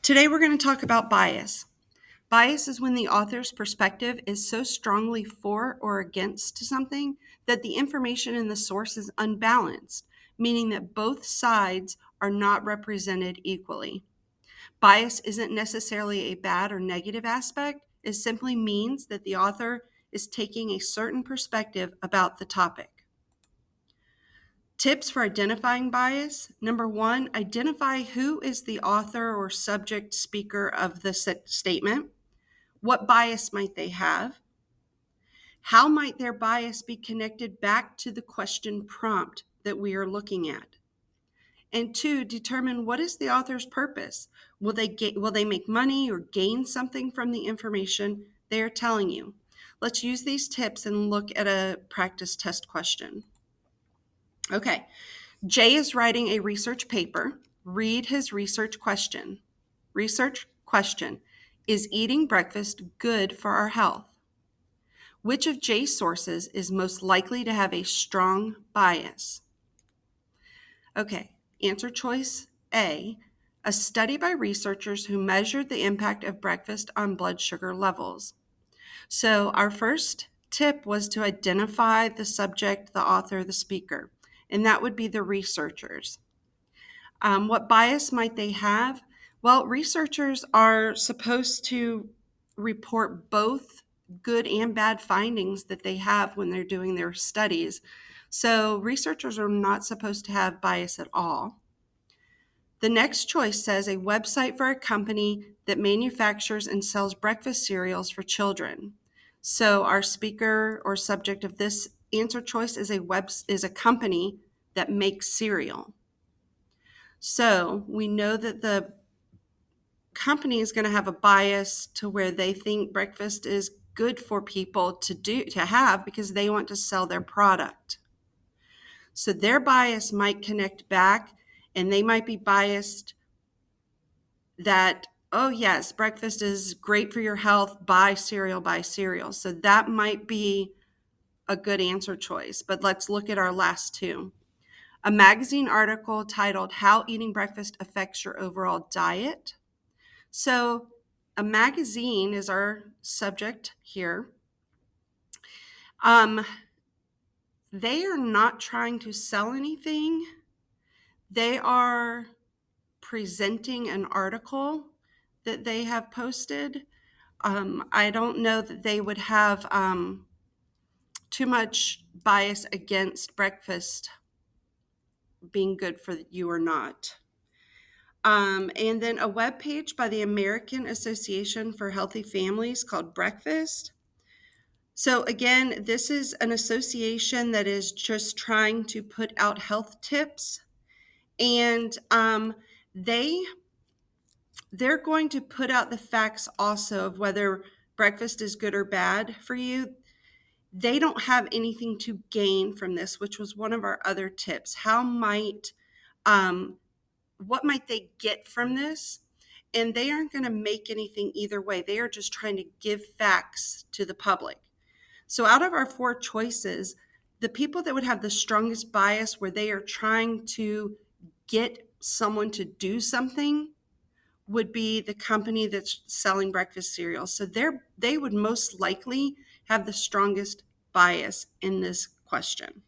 Today we're going to talk about bias. Bias is when the author's perspective is so strongly for or against something that the information in the source is unbalanced, meaning that both sides are not represented equally. Bias isn't necessarily a bad or negative aspect. It simply means that the author is taking a certain perspective about the topic. Tips for identifying bias. Number one, identify who is the author or subject speaker of the statement. What bias might they have? How might their bias be connected back to the question prompt that we are looking at? And two, determine what is the author's purpose. Will they make money or gain something from the information they are telling you? Let's use these tips and look at a practice test question. Okay. Jay is writing a research paper. Read his research question. Research question: is eating breakfast good for our health? Which of Jay's sources is most likely to have a strong bias? Okay, answer choice A, a study by researchers who measured the impact of breakfast on blood sugar levels. So our first tip was to identify the subject, the author, the speaker, and that would be the researchers. What bias might they have? Well, researchers are supposed to report both good and bad findings that they have when they're doing their studies. So researchers are not supposed to have bias at all. The next choice says a website for a company that manufactures and sells breakfast cereals for children. So our speaker or subject of this answer choice is a company that makes cereal. So we know that the company is going to have a bias to where they think breakfast is good for people to have because they want to sell their product. So their bias might connect back, and they might be biased that, oh yes, breakfast is great for your health, buy cereal, buy cereal. So that might be a good answer choice. But let's look at our last two. A magazine article titled How Eating Breakfast Affects Your Overall Diet. So a magazine is our subject here. They are not trying to sell anything. They are presenting an article that they have posted. I don't know that they would have too much bias against breakfast being good for you or not. And then a webpage by the American Association for Healthy Families called Breakfast. So again, this is an association that is just trying to put out health tips, and they're going to put out the facts also of whether breakfast is good or bad for you. They don't have anything to gain from this, which was one of our other tips. What might they get from this? And they aren't going to make anything either way. They are just trying to give facts to the public. So out of our four choices, the people that would have the strongest bias where they are trying to get someone to do something would be the company that's selling breakfast cereal. So they would most likely have the strongest bias in this question.